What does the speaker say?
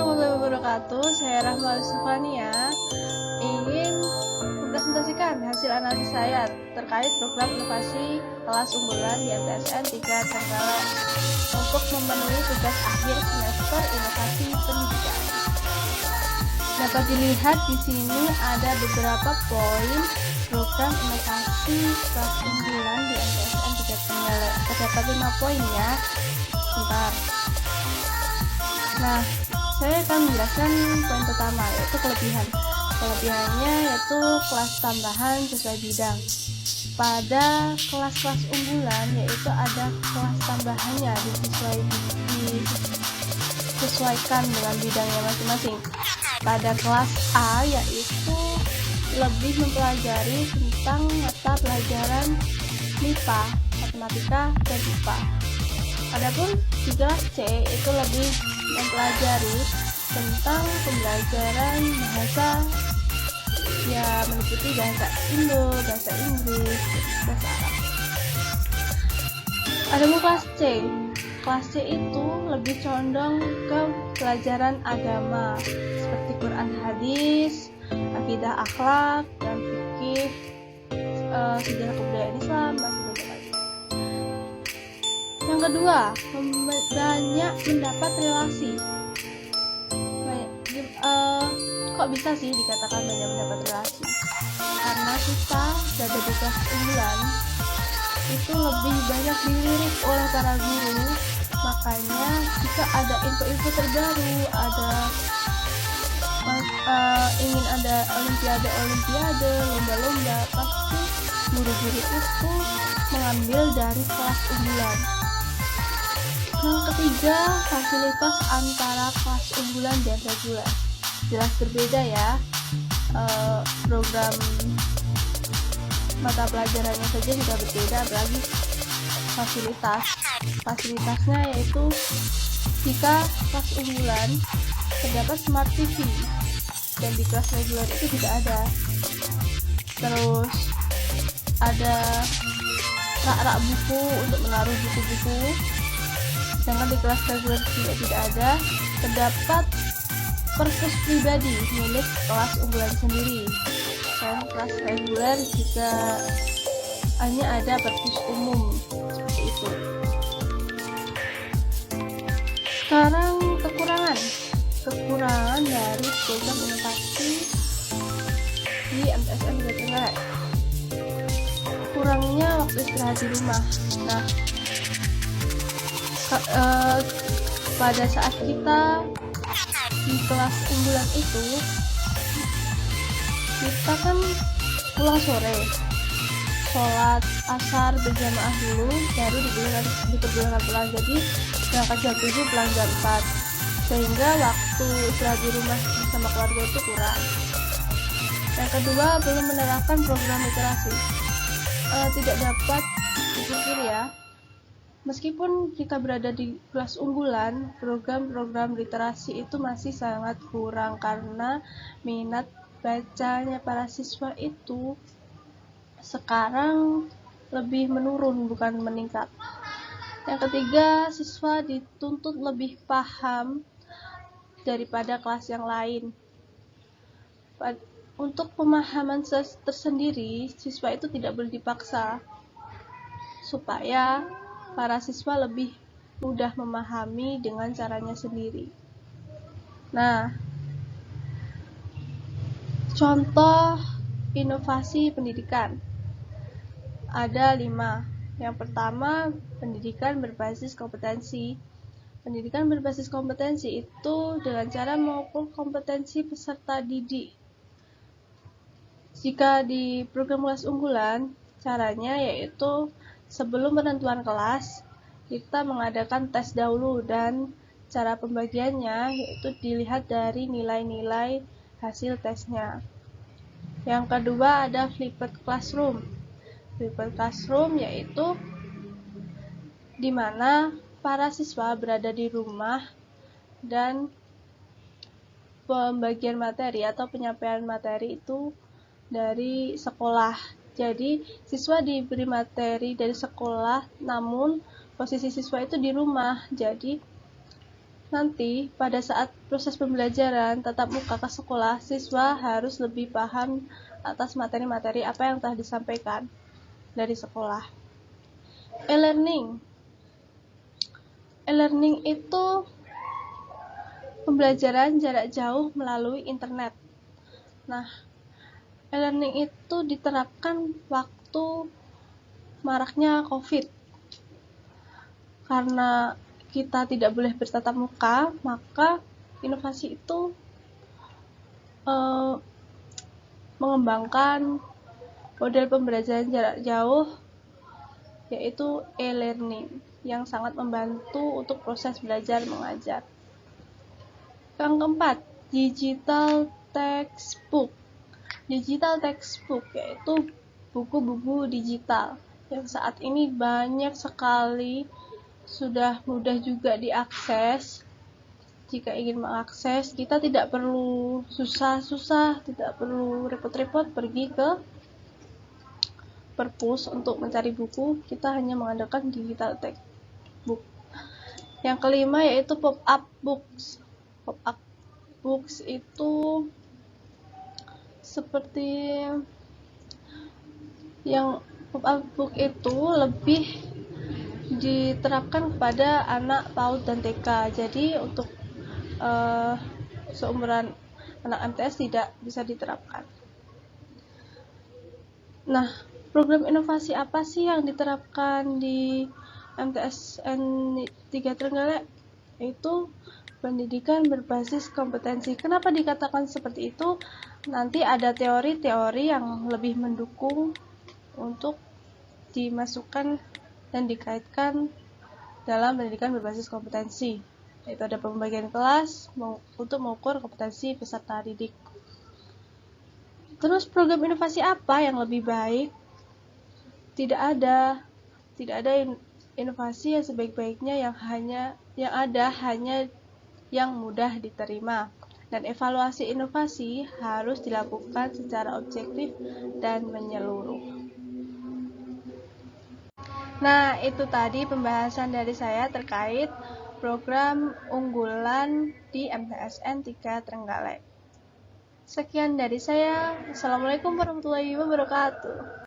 warahmatullahi wabarakatuh. Saya Rahma Stefania ingin mempresentasikan hasil analisis saya terkait program inovasi kelas unggulan di MTSN 3 Trenggalek untuk memenuhi tugas akhir semester inovasi pendidikan. Dapat dilihat di sini ada beberapa poin program inovasi kelas unggulan di MTSN 3 Trenggalek. Terdapat 5 poin ya. Bentar. Nah, saya akan menjelaskan poin pertama, yaitu kelebihan. Kelebihannya yaitu kelas tambahan sesuai bidang. Pada kelas-kelas unggulan yaitu ada kelas tambahannya disesuaikan dengan bidangnya masing-masing. Pada kelas A yaitu lebih mempelajari tentang mata pelajaran MIPA, matematika, dan IPA. Adapun di kelas C itu lebih mempelajari tentang pembelajaran bahasa, ya meliputi bahasa Indo, bahasa Inggris, bahasa Arab. Adapun kelas C itu lebih condong ke pelajaran agama seperti Quran hadis, akidah akhlak, dan fikih, sejarah kebudayaan Islam, dan sebagainya. Yang kedua, banyak mendapat relasi. Kok bisa sih dikatakan banyak mendapat relasi? Karena kita berada di kelas unggulan itu lebih banyak dilirik oleh para guru, makanya jika ada info-info terbaru, ingin ada olimpiade, lomba-lomba, pasti guru-guru itu mengambil dari kelas unggulan. Yang ketiga, fasilitas antara kelas unggulan dan reguler jelas berbeda ya. Program mata pelajarannya saja sudah berbeda, apalagi fasilitasnya yaitu jika kelas unggulan terdapat smart TV dan di kelas reguler itu tidak ada. Terus ada rak-rak buku untuk menaruh buku-buku, sedangkan di kelas reguler juga tidak ada. Terdapat perpus pribadi milik kelas unggulan sendiri, dan kelas reguler juga hanya ada perpus umum seperti itu. Sekarang kekurangan dari program inovasi di MTSN 3 Trenggalek. Kurangnya waktu istirahat di rumah. Nah, pada saat kita di kelas unggulan itu, kita kan pulang sore, sholat asar berjamaah dulu, baru diperbolehkan pulang. Jadi berangkat jam 7, pulang jam 4, sehingga waktu istirahat di rumah bersama keluarga itu kurang. Yang kedua, belum menerapkan program literasi. Tidak dapat dipungkiri ya, meskipun kita berada di kelas unggulan, program-program literasi itu masih sangat kurang karena minat bacanya para siswa itu sekarang lebih menurun, bukan meningkat. Yang ketiga, siswa dituntut lebih paham daripada kelas yang lain. Untuk pemahaman tersendiri, siswa itu tidak boleh dipaksa, supaya para siswa lebih mudah memahami dengan caranya sendiri. Nah, contoh inovasi pendidikan ada 5. Yang pertama, pendidikan berbasis kompetensi. Pendidikan berbasis kompetensi itu dengan cara mengukur kompetensi peserta didik. Jika di program kelas unggulan, caranya yaitu sebelum penentuan kelas, kita mengadakan tes dahulu, dan cara pembagiannya yaitu dilihat dari nilai-nilai hasil tesnya. Yang kedua ada flipped classroom. Flipped classroom yaitu di mana para siswa berada di rumah dan pembagian materi atau penyampaian materi itu dari sekolah. Jadi siswa diberi materi dari sekolah, namun posisi siswa itu di rumah. Jadi nanti pada saat proses pembelajaran tatap muka ke sekolah, siswa harus lebih paham atas materi-materi apa yang telah disampaikan dari sekolah. E-learning itu pembelajaran jarak jauh melalui internet. Nah, e-learning itu diterapkan waktu maraknya COVID. Karena kita tidak boleh bertatap muka, maka inovasi itu mengembangkan model pembelajaran jarak jauh, yaitu e-learning, yang sangat membantu untuk proses belajar mengajar. Yang keempat, digital textbook. Digital textbook yaitu buku-buku digital yang saat ini banyak sekali, sudah mudah juga diakses. Jika ingin mengakses, kita tidak perlu susah-susah, tidak perlu repot-repot pergi ke perpus untuk mencari buku, kita hanya mengandalkan digital textbook. Yang kelima yaitu pop-up books. Pop-up books itu seperti yang pop-up book itu lebih diterapkan kepada anak PAUD dan TK. Jadi untuk seumuran anak MTS tidak bisa diterapkan. Nah, program inovasi apa sih yang diterapkan di MTSN 3 Trenggalek? Itu pendidikan berbasis kompetensi. Kenapa dikatakan seperti itu? Nanti ada teori-teori yang lebih mendukung untuk dimasukkan dan dikaitkan dalam pendidikan berbasis kompetensi, yaitu ada pembagian kelas untuk mengukur kompetensi peserta didik. Terus program inovasi apa yang lebih baik? Tidak ada inovasi yang sebaik-baiknya yang ada hanya yang mudah diterima. Dan evaluasi inovasi harus dilakukan secara objektif dan menyeluruh. Nah, itu tadi pembahasan dari saya terkait program unggulan di MTSN 3 Trenggalek. Sekian dari saya. Assalamualaikum warahmatullahi wabarakatuh.